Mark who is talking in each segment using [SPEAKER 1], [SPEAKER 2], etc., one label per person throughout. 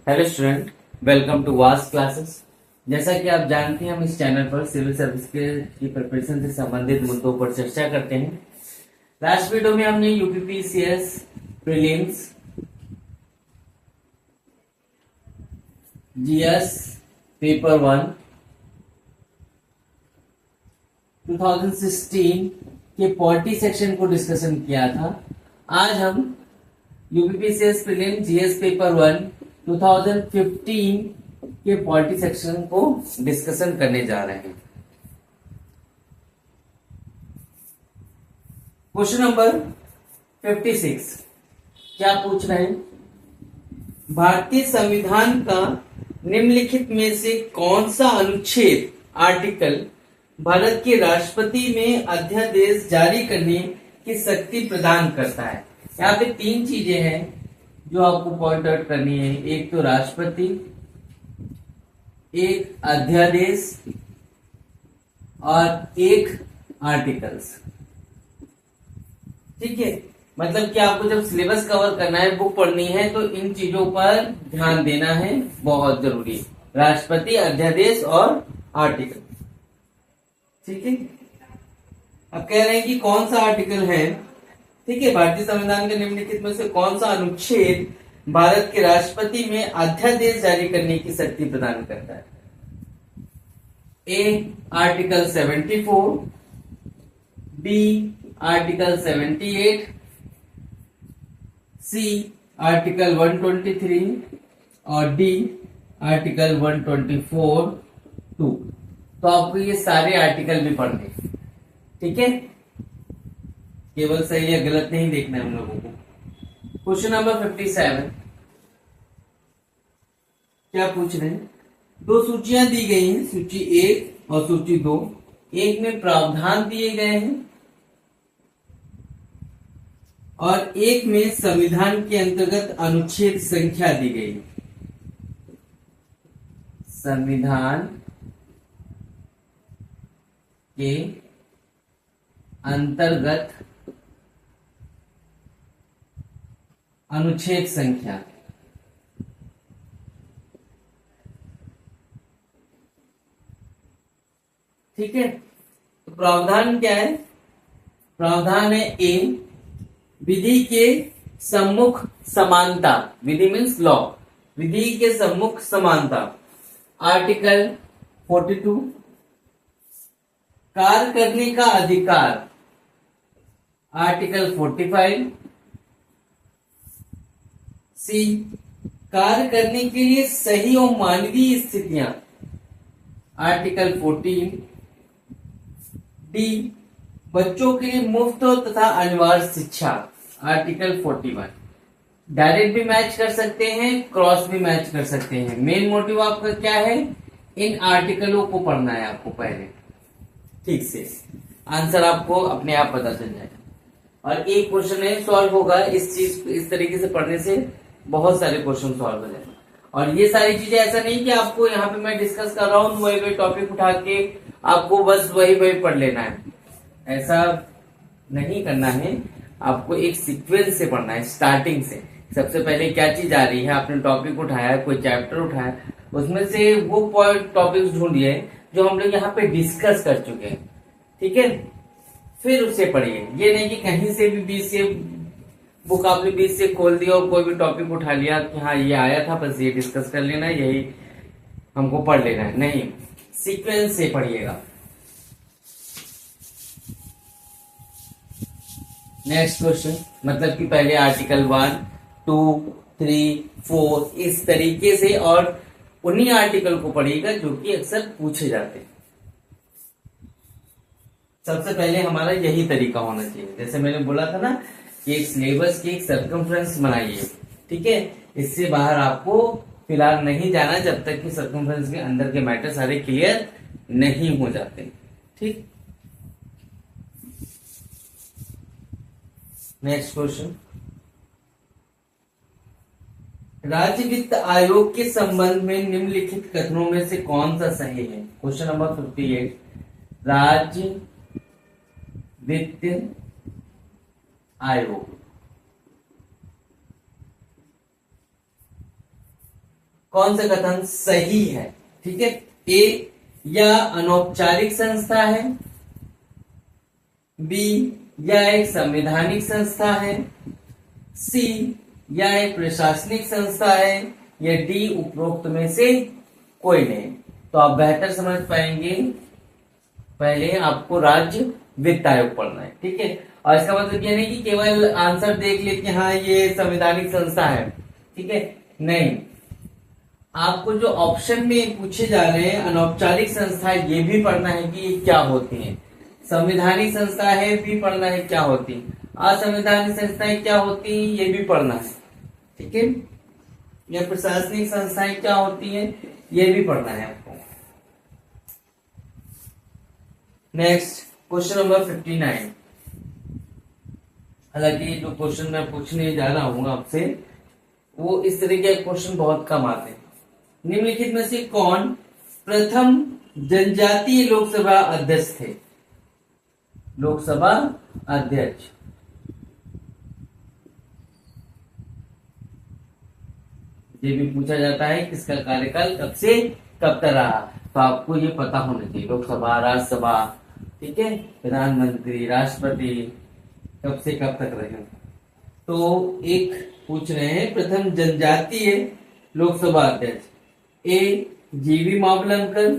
[SPEAKER 1] Hello student, welcome to वास classes. जैसा कि आप जानते हैं, हम इस चैनल पर सिविल सर्विस की प्रिपरेशन से संबंधित मुद्दों पर चर्चा करते हैं। लास्ट वीडियो में हमने यूपीपीसीएस प्रीलिम्स, जीएस पेपर 1 2016 के पॉलिटी सेक्शन को डिस्कशन किया था। आज हम यूपीपीसीएस प्रीलिम्स जीएस पेपर 1 2015 के पॉलिटी सेक्शन को डिस्कशन करने जा रहे हैं। क्वेश्चन नंबर 56 क्या पूछ रहे हैं? भारतीय संविधान का निम्नलिखित में से कौन सा अनुच्छेद आर्टिकल भारत के राष्ट्रपति में अध्यादेश जारी करने की शक्ति प्रदान करता है? यहाँ पे तीन चीजें हैं जो आपको पॉइंट आउट करनी है। एक तो राष्ट्रपति, एक अध्यादेश और एक आर्टिकल्स। ठीक है, मतलब कि आपको जब सिलेबस कवर करना है, बुक पढ़नी है, तो इन चीजों पर ध्यान देना है, बहुत जरूरी है। राष्ट्रपति, अध्यादेश और आर्टिकल। ठीक है, अब कह रहे हैं कि कौन सा आर्टिकल है। ठीक है, भारतीय संविधान के निम्नलिखित में से कौन सा अनुच्छेद भारत के राष्ट्रपति में अध्यादेश जारी करने की शक्ति प्रदान करता है? A article 74, B article 78, C article 123 और डी आर्टिकल 124(2). तो आपको ये सारे आर्टिकल भी पढ़ने। ठीक है, केवल सही या गलत नहीं देखना है हम लोगों को। क्वेश्चन नंबर 57 क्या पूछ रहे हैं? दो सूचियां दी गई हैं, सूची 1 और सूची 2। एक में प्रावधान दिए गए हैं और एक में संविधान के अंतर्गत अनुच्छेद संख्या दी गई है। संविधान के अंतर्गत अनुच्छेद संख्या। ठीक है, तो प्रावधान क्या है? प्रावधान है ए, विधि के सम्मुख समानता। विधि मीन्स लॉ, विधि के सम्मुख समानता। आर्टिकल 42, कार्य करने का अधिकार। आर्टिकल 45, सी कार्य करने के लिए सही और मानवीय स्थितियां। आर्टिकल 14, डी बच्चों के लिए मुफ्त तथा अनिवार्य शिक्षा। आर्टिकल 41। डायरेक्ट भी मैच कर सकते हैं, क्रॉस भी मैच कर सकते हैं। मेन मोटिव आपका क्या है? इन आर्टिकलों को पढ़ना है आपको पहले ठीक से, आंसर आपको अपने आप पता चल जाएगा। और एक क्वेश्चन है सॉल्व होगा इस चीज, इस तरीके से पढ़ने से बहुत सारे क्वेश्चन सॉल्व हो जाएंगे। और ये सारी चीजें ऐसा नहीं कि आपको यहाँ पे मैं डिस्कस कर रहा हूँ तो वही टॉपिक उठा के आपको बस वही पढ़ लेना है, ऐसा नहीं करना है। आपको एक सीक्वेंस से पढ़ना है, स्टार्टिंग से। सबसे पहले क्या चीज आ रही है, आपने टॉपिक उठाया, कोई चैप्टर उठाया, उसमें से वो पॉइंट टॉपिक्स ढूंढिए जो हम लोग यहाँ पे डिस्कस कर चुके हैं। ठीक है, फिर उसे पढ़िए। ये नहीं कि कहीं से भी बीच से बुक आपने बीच से खोल दिया और कोई भी टॉपिक उठा लिया कि हाँ ये आया था, बस ये डिस्कस कर लेना है, यही हमको पढ़ लेना है। नहीं, सीक्वेंस से पढ़िएगा। नेक्स्ट क्वेश्चन, मतलब कि पहले आर्टिकल 1, 2, 3, 4 इस तरीके से, और उन्हीं आर्टिकल को पढ़िएगा जो कि अक्सर पूछे जाते हैं। सबसे पहले हमारा यही तरीका होना चाहिए। जैसे मैंने बोला था ना कि एक सिलेबस की एक सर्कमफ्रेंस बनाइए। ठीक है, इससे बाहर आपको फिलहाल नहीं जाना जब तक कि सर्कमफ्रेंस के अंदर के मैटर सारे क्लियर नहीं हो जाते। ठीक, नेक्स्ट क्वेश्चन, राज्य वित्त आयोग के संबंध में निम्नलिखित कथनों में से कौन सा सही है? क्वेश्चन नंबर 58, राज्य वित्त आयोग कौन सा कथन सही है? ठीक है, ए या अनौपचारिक संस्था है, बी या एक संवैधानिक संस्था है, सी या एक प्रशासनिक संस्था है, या डी उपरोक्त में से कोई नहीं। तो आप बेहतर समझ पाएंगे, पहले आपको राज्य वित्त आयोग पढ़ना है। ठीक है, और इसका मतलब ये नहीं कि केवल आंसर देख ले कि हाँ ये संवैधानिक संस्था है। ठीक है, नहीं, आपको जो ऑप्शन में पूछे जा रहे हैं अनौपचारिक संस्था है ये भी पढ़ना है कि ये क्या होती है, संवैधानिक संस्था है भी पढ़ना है क्या होती है, असंवैधानिक संस्थाएं क्या होती है ये भी पढ़ना है। ठीक है, या प्रशासनिक संस्थाएं क्या होती हैं ये भी पढ़ना है आपको। Next question number 59। हालांकि जो क्वेश्चन मैं पूछने जा रहा हूं आपसे वो इस तरह के क्वेश्चन बहुत कम आते हैं। निम्नलिखित में से कौन प्रथम जनजातीय लोकसभा अध्यक्ष थे? लोकसभा अध्यक्ष, ये भी पूछा जाता है किसका कार्यकाल कब से कब तक रहा, तो आपको ये पता होना चाहिए। लोकसभा, राज्यसभा, ठीक है, प्रधानमंत्री, राष्ट्रपति कब से कब तक रहे। तो एक पूछ रहे हैं प्रथम जनजातीय लोकसभा अध्यक्ष, ए जीवी मावलंकर,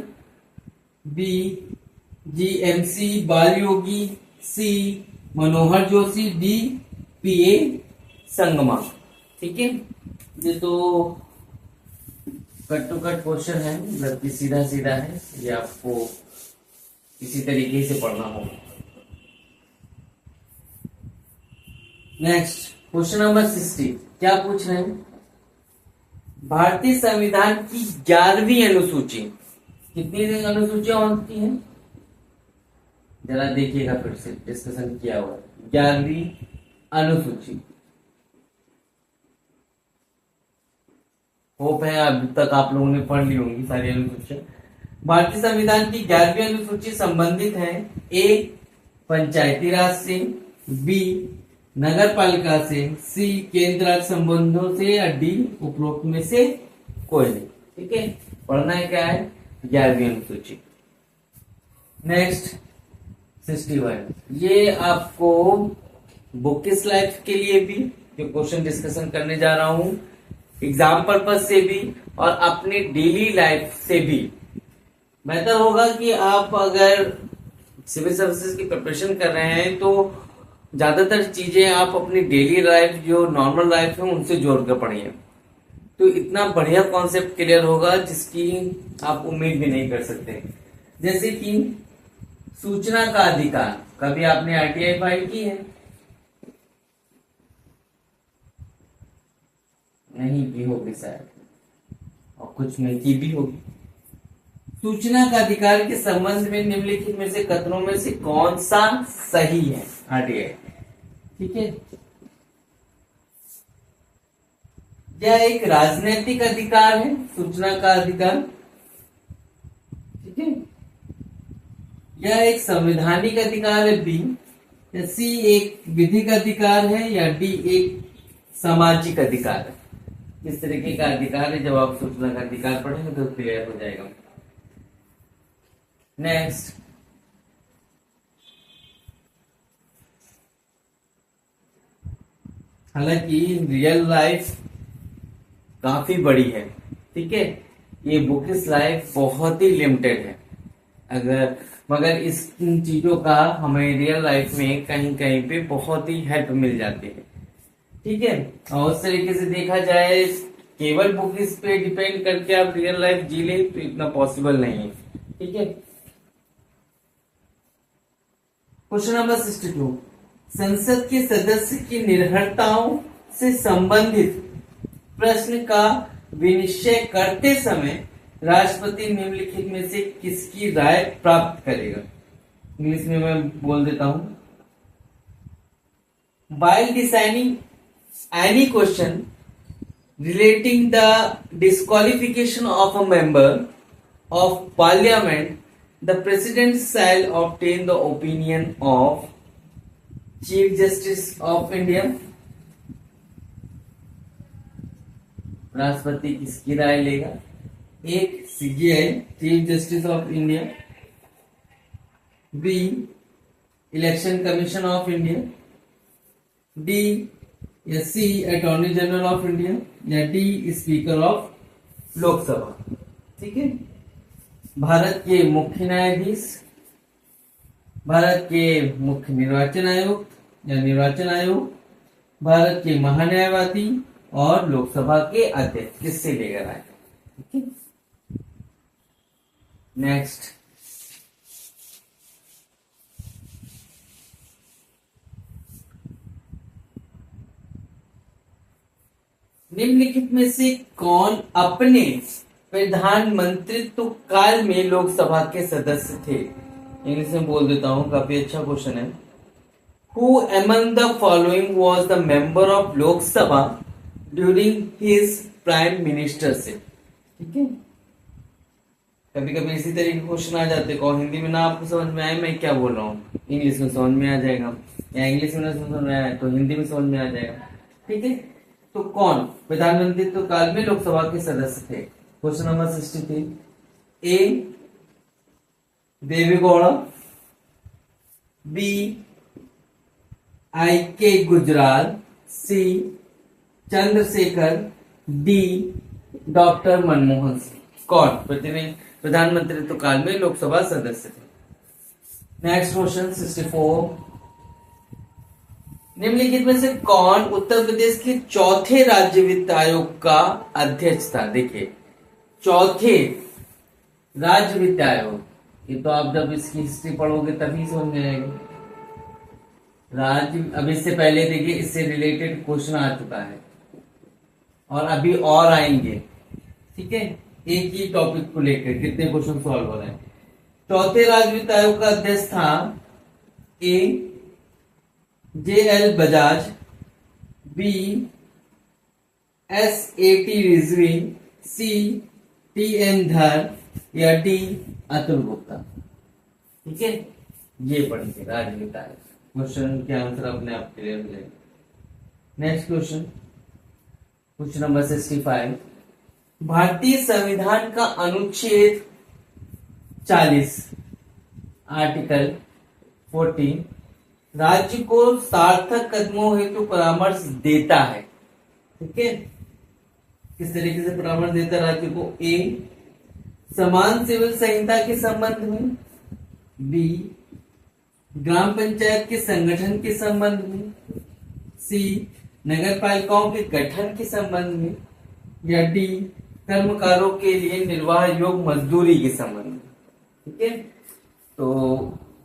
[SPEAKER 1] बी जीएमसी बाल योगी, सी मनोहर जोशी, डी पीए संगमा। ठीक है, ये तो कट टू कट क्वेश्चन है, मतलब कि सीधा सीधा है, ये आपको इसी तरीके से पढ़ना होगा। नेक्स्ट क्वेश्चन नंबर 60 क्या पूछ रहे हैं? भारतीय संविधान की 11वीं अनुसूची, कितनी अनुसूचियां होती हैं जरा देखिएगा, फिर से डिस्कशन किया हुआ है। 11वीं अनुसूची, होप है अभी तक आप लोगों ने पढ़ ली होंगी सारी अनुसूचियां। भारतीय संविधान की 11वीं अनुसूची संबंधित है ए पंचायती राज से, बी नगर पालिका से, सी केंद्र राज्य संबंधों से, या डी उपरोक्त में से कोई नहीं। ठीक है, पढ़ना है क्या है? 11वीं अनुसूची। नेक्स्ट 61, ये आपको बुक किस लाइफ के लिए भी जो क्वेश्चन डिस्कशन करने जा रहा हूं, एग्जाम पर्पज से भी और अपनी डेली लाइफ से भी बेहतर होगा कि आप अगर सिविल सर्विसेज की प्रिपरेशन कर रहे हैं तो ज्यादातर चीजें आप अपनी डेली लाइफ जो नॉर्मल लाइफ है उनसे जोड़ कर पढ़िए, तो इतना बढ़िया कॉन्सेप्ट क्लियर होगा जिसकी आप उम्मीद भी नहीं कर सकते। जैसे कि सूचना का अधिकार, कभी आपने आरटीआई फाइल की है? नहीं की होगी शायद, और कुछ में की भी होगी। सूचना का अधिकार के संबंध में निम्नलिखित में से कथनों में से कौन सा सही है? आरटीआई, ठीक है, यह एक राजनीतिक अधिकार है सूचना का अधिकार, ठीक है, यह एक संवैधानिक अधिकार है बी, या सी एक विधिक अधिकार है, या डी एक सामाजिक अधिकार है। इस तरीके का अधिकार है, जब आप सूचना का अधिकार पढ़ेंगे तो क्लियर हो जाएगा। नेक्स्ट हालांकि रियल लाइफ काफी बड़ी है, ठीक है, ये बुकिश लाइफ बहुत ही लिमिटेड है, मगर इस चीजों का हमें रियल लाइफ में कहीं कहीं पे बहुत ही हेल्प मिल जाती है। ठीक है, और उस तरीके से देखा जाए केवल बुकिश पे डिपेंड करके आप रियल लाइफ जी ले तो इतना पॉसिबल नहीं है। ठीक है, क्वेश्चन नंबर 62, संसद के सदस्य की निर्भरताओं से संबंधित प्रश्न का विनिश्चय करते समय राष्ट्रपति निम्नलिखित में से किसकी राय प्राप्त करेगा? इंग्लिश में मैं बोल देता हूं, while deciding any question relating the disqualification of a member of parliament, the president shall obtain the opinion of Chief Justice of India. राष्ट्रपति किसकी राय लेगा? एक CJI chief justice of India, B election commission of India, D या C attorney general of India, या D speaker of Lok Sabha. ठीक है, भारत के मुख्य न्यायाधीश, भारत के मुख्य निर्वाचन आयुक्त या निर्वाचन आयोग, भारत के महान्यायवादी और लोकसभा के अध्यक्ष किससे लेकर आए? ठीक है, नेक्स्ट, निम्नलिखित में से कौन अपने प्रधानमंत्रित्व काल में लोकसभा के सदस्य थे? इंग्लिश में बोल देता हूं, काफी अच्छा क्वेश्चन है। Who among the following was the member of Lok Sabha during his prime ministership? ठीक है, कभी कभी इसी तरह के क्वेश्चन आ जाते हैं, हिंदी में ना आपको समझ में आए मैं क्या बोल रहा हूँ, इंग्लिश में समझ में आ जाएगा, या इंग्लिश में ना समझ में आए तो हिंदी में समझ में आ जाएगा। ठीक है, तो कौन प्रधानमंत्रित्व काल में लोकसभा के सदस्य थे? Question number 63, A Deve Gowda, B I K Gujral, C Chandrashekhar, D doctor Manmohan Singh. कौन प्रधानमंत्रित्व काल में लोकसभा सदस्य थे? नेक्स्ट क्वेश्चन 64, निम्नलिखित में से कौन उत्तर प्रदेश के चौथे राज्य वित्त आयोग का अध्यक्ष था? देखिए, चौथे राज्य वित्त आयोग, ये तो आप जब इसकी हिस्ट्री पढ़ोगे तभी समझ में आएगी। राज्य, अब इससे पहले देखिए इससे रिलेटेड क्वेश्चन आ चुका है और अभी और आएंगे। ठीक है, एक ही टॉपिक को लेकर कितने क्वेश्चन सॉल्व हो रहे हैं। चौथे राज्य वित्त आयोग का अध्यक्ष था A JL Bajaj, B SAT Rizvi, C TN Dhar, या डी अतुल गुप्ता। ठीक है, ये पढ़ेंगे राज्य वित्त आयोग, क्वेश्चन के आंसर अपने आप क्लियर हो जाएगा। नेक्स्ट क्वेश्चन, क्वेश्चन नंबर 65, भारतीय संविधान का अनुच्छेद 40 आर्टिकल 14 राज्य को सार्थक कदमों हेतु परामर्श देता है। ठीक है, किस तरीके से परामर्श देता है राज्य को? ए समान सिविल संहिता के संबंध में, बी ग्राम पंचायत के संगठन के संबंध में, सी नगर पालिकाओं के गठन के संबंध में, या डी कर्मकारों के लिए निर्वाह योग्य मजदूरी के संबंध में। ठीक है, तो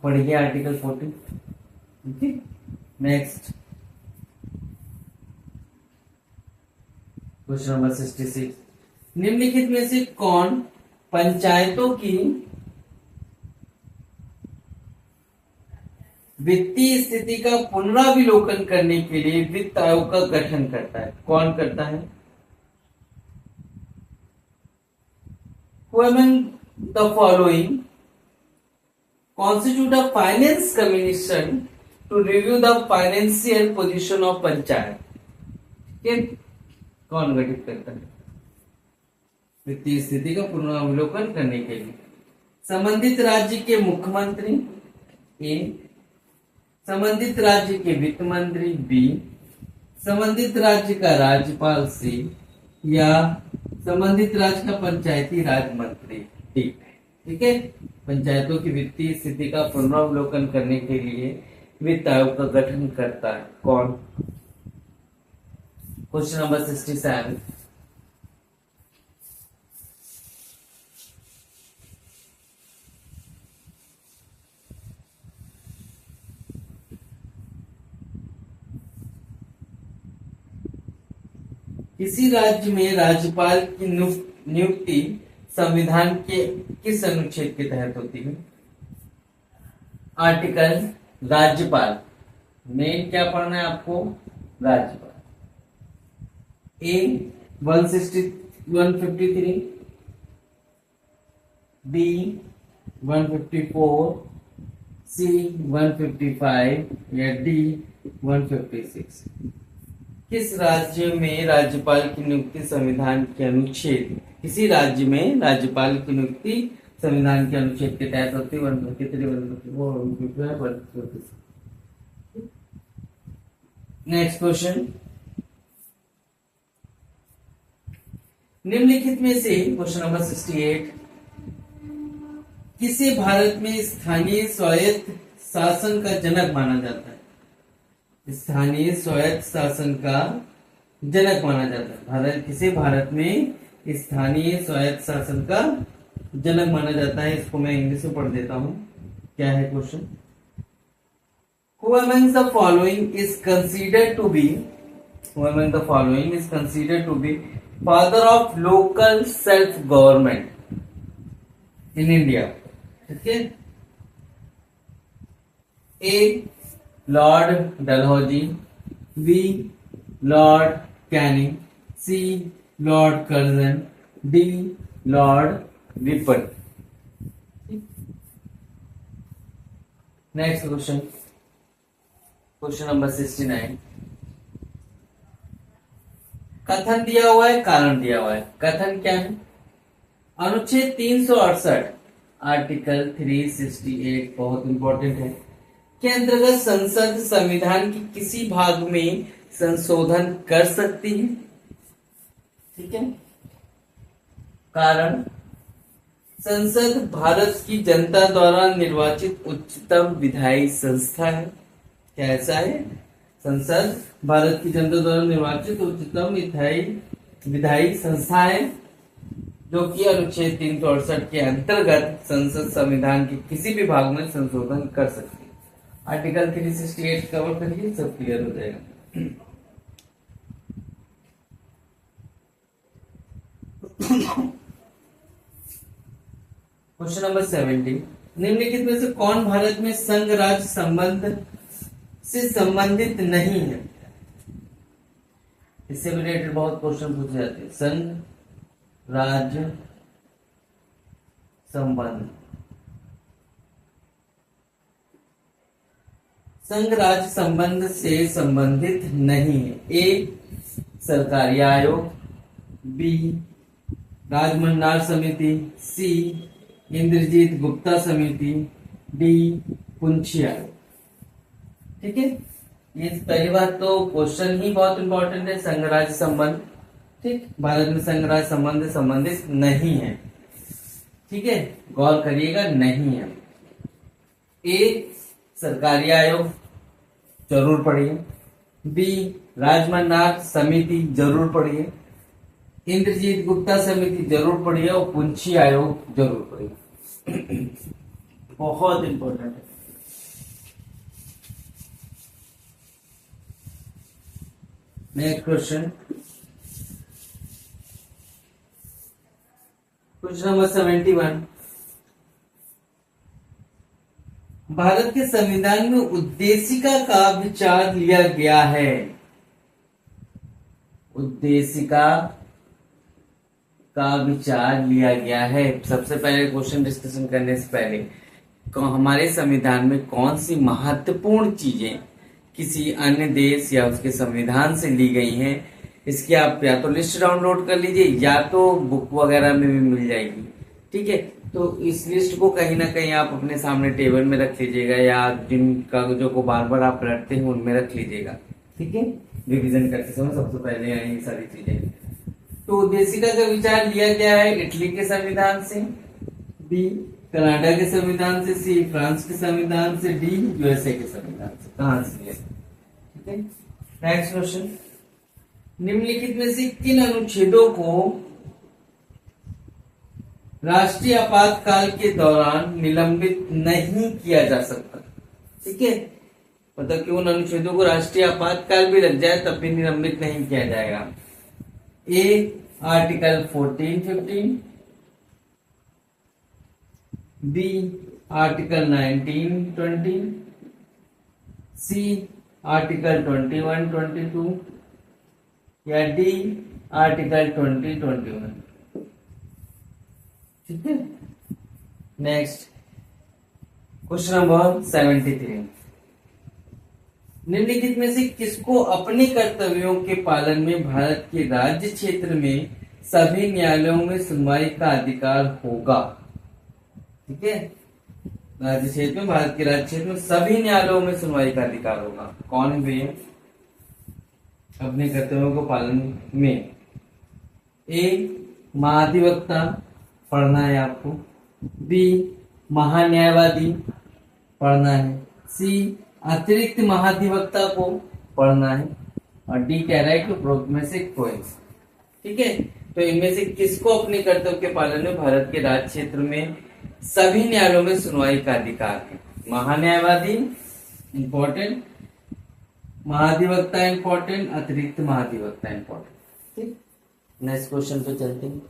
[SPEAKER 1] पढ़िए आर्टिकल 14। ठीक है, नेक्स्ट क्वेश्चन नंबर 66, निम्नलिखित में से कौन पंचायतों की वित्तीय स्थिति का पुनराविलोकन करने के लिए वित्त आयोग का गठन करता है? कौन करता है? Who among the following constitute a finance commission to review the financial position of panchayat? ठीक है, कौन गठित करता है वित्तीय स्थिति का पुनरावलोकन करने के लिए? संबंधित राज्य के मुख्यमंत्री, ए संबंधित राज्य के वित्त मंत्री, बी संबंधित राज्य का राज्यपाल, सी या संबंधित राज्य का पंचायती राज मंत्री, डी। ठीक है, पंचायतों की वित्तीय स्थिति का पुनरावलोकन करने के लिए वित्त आयोग का गठन करता है कौन? क्वेश्चन नंबर 67, किसी राज्य में राज्यपाल की नियुक्ति संविधान के किस अनुच्छेद के तहत होती है? आर्टिकल राज्यपाल, मेन क्या पढ़ना है आपको? राज्यपाल। ए 153, बी 154, सी 155 या डी 156। किस राज्य में राज्यपाल की नियुक्ति संविधान के अनुच्छेद, किसी राज्य में राज्यपाल की नियुक्ति संविधान के अनुच्छेद के तहत होती है? नेक्स्ट क्वेश्चन, निम्नलिखित में से क्वेश्चन नंबर 68, किसे भारत में स्थानीय स्वायत्त शासन का जनक माना जाता है? स्थानीय स्वायत्त शासन का जनक माना जाता है। भारत में स्थानीय स्वायत्त शासन का जनक माना जाता है। इसको मैं इंग्लिश में पढ़ देता हूं। क्या है question? Who among the following is considered to be father of local self-government in India? Okay. A. Lord Dalhousie, B. Lord Canning, C. Lord Curzon, D. Lord Ripon. Next question. Question number 69, कथन दिया हुआ है, कारण दिया हुआ है। कथन क्या है? अनुच्छेद 368 आर्टिकल 368 बहुत इंपॉर्टेंट है, के अंतर्गत संसद संविधान के किसी भाग में संशोधन कर सकती है। ठीक है। कारण, संसद भारत की जनता द्वारा निर्वाचित उच्चतम विधायी संस्था है। क्या ऐसा है? संसद भारत की जनता द्वारा निर्वाचित उच्चतम विधायी संस्था है, जो कि अनुच्छेद 368 के अंतर्गत संसद संविधान के किसी भी भाग में संशोधन कर सकती है। आर्टिकल 368 कवर करिए, सब क्लियर हो जाएगा। क्वेश्चन नंबर 70, निम्नलिखित में से कौन भारत में संघ राज्य संबंध से संबंधित नहीं है? इससे रिलेटेड बहुत क्वेश्चन पूछे जाते हैं। संघ राज्य संबंध, संघ राज्य संबंध से संबंधित नहीं है। ए. सरकारी आयोग, बी. राजमंडाल समिति, सी. इंद्रजीत गुप्ता समिति, डी. पुंछी आयोग। ठीक है। ये पहली बात तो क्वेश्चन ही बहुत इंपॉर्टेंट है, संघ राज्य संबंध। ठीक, भारत में संघ राज्य संबंध से संबंधित नहीं है। ठीक है, गौर करिएगा, नहीं है। ए. सरकारी आयोग जरूर पढ़िए, बी. राजमंडाल समिति जरूर पढ़िए, इंद्रजीत गुप्ता समिति जरूर पढ़िए और पुंछी आयोग जरूर पढ़िए। बहुत इंपॉर्टेंट है। Next question, question number 71, Bharat के संविधान में उद्देशिका का विचार लिया गया है। उद्देशिका का विचार लिया गया है। सबसे पहले क्वेश्चन डिस्कशन करने से पहले, हमारे संविधान में कौन सी महत्वपूर्ण चीजें किसी अन्य देश या उसके संविधान से ली गई हैं, इसकी आप या तो लिस्ट डाउनलोड कर लीजिए या तो बुक वगैरह में भी मिल जाएगी। ठीक है, तो इस लिस्ट को कहीं ना कहीं आप अपने सामने टेबल में रख लीजिएगा या जिन कागजों को बार बार आप रटते हैं उनमें रख लीजिएगा। ठीक है, रिवीजन करते समय सबसे पहले ये सारी चीजें। तो उद्देशिका का विचार लिया गया है इटली के संविधान से, बी. कनाडा के संविधान से, सी. फ्रांस के संविधान से, डी. यूएसए के संविधान से। कहां से लिया? ठीक है। नेक्स्ट क्वेश्चन, निम्नलिखित में से किन अनुच्छेदों को राष्ट्रीय आपातकाल के दौरान निलंबित नहीं किया जा सकता? ठीक है, मतलब कि उन अनुच्छेदों को राष्ट्रीय आपातकाल भी लग जाए तब भी निलंबित नहीं किया जाएगा। A. Article 14-15, B. Article 19-20, C. Article 21-22 या डी. आर्टिकल 20-21। ठीक है। नेक्स्ट क्वेश्चन नंबर 73, निम्नलिखित में से किसको अपने कर्तव्यों के पालन में भारत के राज्य क्षेत्र में सभी न्यायालयों में सुनवाई का अधिकार होगा? ठीक है, राज्य क्षेत्र में, भारत के राज्य क्षेत्र में सभी न्यायालयों में सुनवाई का अधिकार होगा। कौन वे अपने कर्तव्यों को पालन में? ए, महाधिवक्ता पढ़ना है आपको। बी, महान्यायवादी पढ़ना है। सी, अतिरिक्त महाधिवक्ता को पढ़ना है। और डी कह रहा है कि उपरोक्त में से कोई। ठीक है, तो इनमें से किसको अपने कर्तव्य के पालन में भारत के राज्य क्षेत्र में सभी न्यायालयों में सुनवाई का अधिकार है? महान्यायवादी इंपॉर्टेंट, महाधिवक्ता इंपॉर्टेंट, अतिरिक्त महाधिवक्ता इंपॉर्टेंट। ठीक, नेक्स्ट क्वेश्चन पे चलते हैं।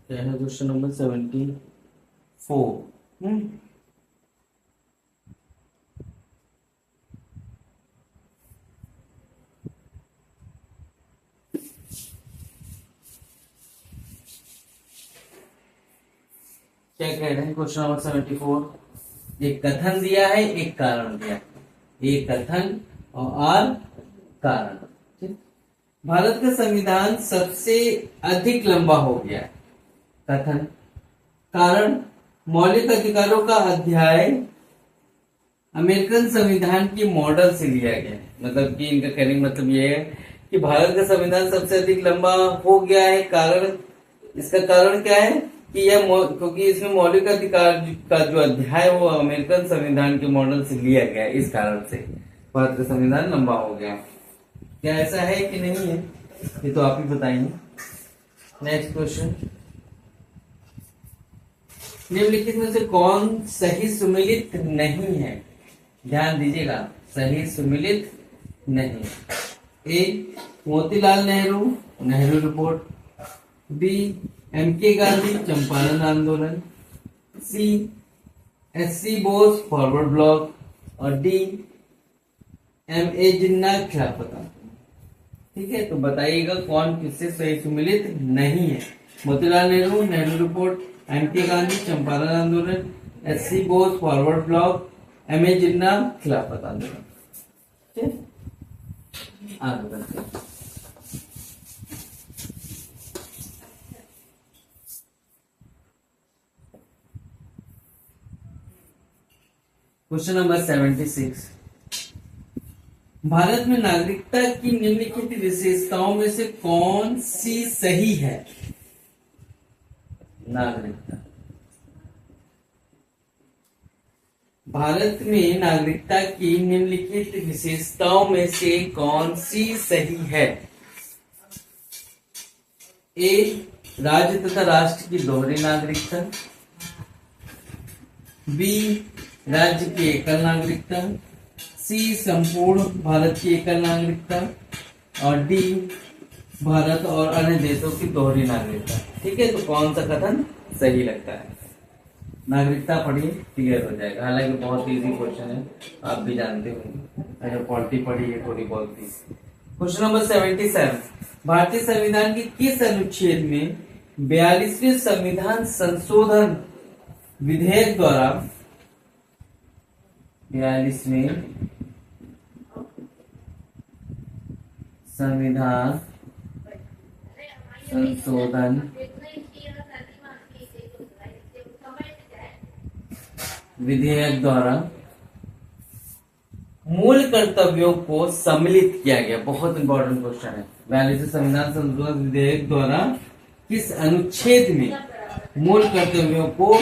[SPEAKER 1] क्या है क्वेश्चन नंबर 74। क्या कह रहे हैं क्वेश्चन नंबर 74? एक कथन दिया है, एक कारण दिया है। एक कथन और कारण। ठीक? भारत का संविधान सबसे अधिक लंबा हो गया है। कथन। कारण, मौलिक अधिकारों का अध्याय अमेरिकन संविधान के मॉडल से लिया गया है। मतलब कि इनका कहने का मतलब ये है कि भारत का संविधान सबसे अधिक लंबा हो गया है। कारण, इसका कारण क्या है कि यह क्योंकि इसमें मौलिक अधिकार का जो अध्याय वो अमेरिकन संविधान के मॉडल से लिया गया है। इस कारण से भारत का संविधान लंबा हो गया। क्या ऐसा है कि नहीं है, ये तो आप ही बताएंगे। नेक्स्ट क्वेश्चन, निम्नलिखित में से कौन सही सुमेलित नहीं है? ध्यान दीजिएगा, सही सुमेलित नहीं। A, Motilal Nehru, Nehru report. B, M K. Gandhi, Champaran आंदोलन। C, S C. Bose, forward bloc. और डी, एम.ए. जिन्ना, खिलाफत आंदोलन। ठीक है, तो बताइएगा कौन किससे सही सुमेलित नहीं है? Motilal Nehru, Nehru report, M K. गांधी, चंपारण आंदोलन, S C. Bose, forward bloc, M A. Jinnah, Khilafat आंदोलन। ठीक है, आगे बढ़ते हैं। क्वेश्चन नंबर 76, भारत में नागरिकता की निम्नलिखित विशेषताओं में से कौन सी सही है? नागरिकता, भारत में नागरिकता की निम्नलिखित विशेषताओं में से कौन सी सही है? ए, राज्य तथा राष्ट्र की दोहरी नागरिकता। बी, राज्य की एकल नागरिकता। सी, संपूर्ण भारत की एकल नागरिकता। और डी, भारत और अन्य देशों की दोहरी नागरिकता। ठीक है, तो कौन सा कथन सही लगता है? नागरिकता पढ़िए, क्लियर हो जाएगा। हालांकि बहुत इजी क्वेश्चन है, आप भी जानते होंगे अगर पॉलिटी पढ़ी है थोड़ी बहुत भी। क्वेश्चन नंबर 77, भारतीय संविधान के किस अनुच्छेद में 42वें संविधान संशोधन विधेयक द्वारा 42वें संविधान संशोधन विधेयक द्वारा मूल कर्तव्यों को सम्मिलित किया गया? बहुत इंपॉर्टेंट क्वेश्चन है। 42वें संविधान संशोधन विधेयक द्वारा किस अनुच्छेद में मूल कर्तव्यों को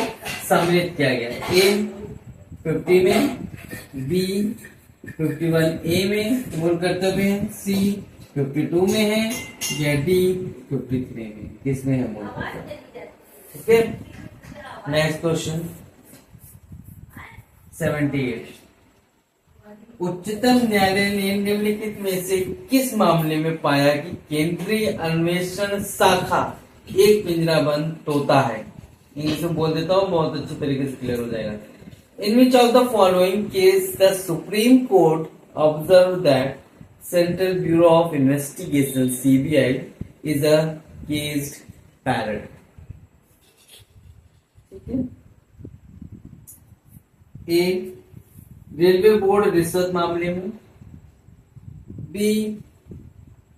[SPEAKER 1] सम्मिलित किया गया? ए, 50 में। बी, 51A में मूल कर्तव्य है। सी, 52 में है। या डी, 53 में? किसमें है मूल कर्तव्य? ठीक है, नेक्स्ट क्वेश्चन 78, उच्चतम न्यायालय ने निम्नलिखित में से किस मामले में पाया कि केंद्रीय अन्वेषण शाखा एक पिंजराबंद तोता है? इंग्लिश में बोल देता हूँ, बहुत अच्छी तरीके से क्लियर हो जाएगा। In which of the following case the Supreme Court observed that Central Bureau of Investigation (CBI) is a caged parrot. ठीक है। ए, रेलवे बोर्ड रिश्वत मामले में। बी,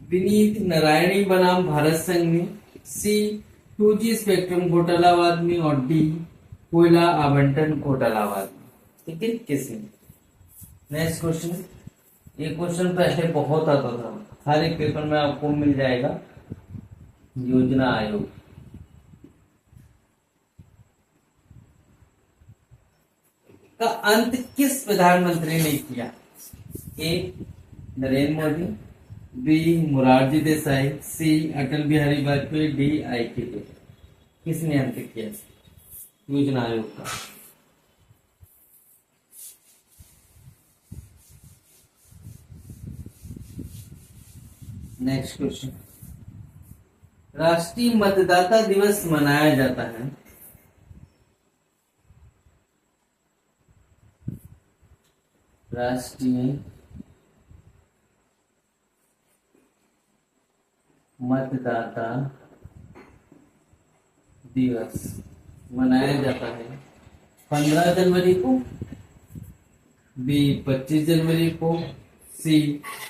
[SPEAKER 1] विनीत नारायणी बनाम भारत संघ में। सी, 2G स्पेक्ट्रम घोटालावाद में। और डी, कोयला आवंटन घोटालावाद में। ठीक है, किसमें? Next question. ये क्वेश्चन पहले बहुत आता था, हर एक पेपर में आपको मिल जाएगा। योजना आयोग का अंत किस प्रधानमंत्री ने किया? A, Narendra Modi. B, Morarji Desai. C, Atal Bihari Vajpayee. D, I K. Patel. किसने अंत किया योजना आयोग का? Next question. राष्ट्रीय मतदाता दिवस मनाया जाता है। राष्ट्रीय मतदाता दिवस मनाया जाता है 15 जनवरी को। बी, 25 जनवरी को। सी,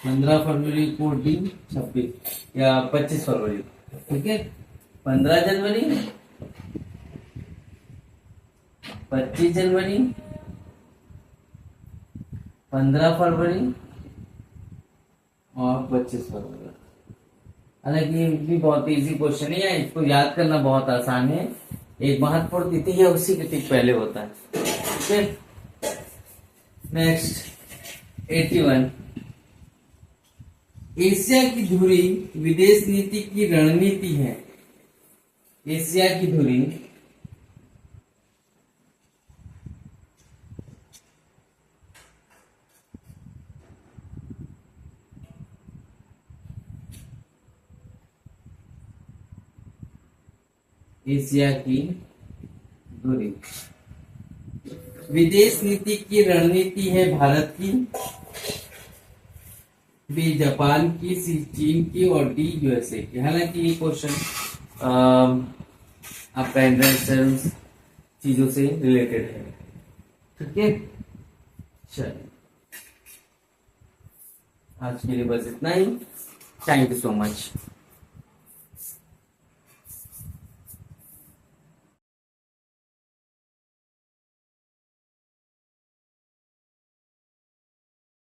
[SPEAKER 1] 15 फरवरी को। डी, 26 या 25 फरवरी को। ठीक है, 15 जनवरी, 25 जनवरी, 15 फरवरी और 25 फरवरी। हालांकि ये भी बहुत इजी क्वेश्चन है, इसको याद करना बहुत आसान है। एक महत्वपूर्ण तिथि है, उसी के ठीक पहले होता है। ठीक है। नेक्स्ट 81। एशिया की धुरी विदेश नीति की रणनीति है। एशिया की धुरी एशिया की धुरी विदेश नीति की रणनीति है भारत की। बी, जापान की। सी, चीन की। और डी, यूएसए की। हालांकि ये क्वेश्चन आपका इंटरनेशनल चीजों से रिलेटेड है। ठीक है, चलिए आज के लिए बस इतना ही। Thank you so much.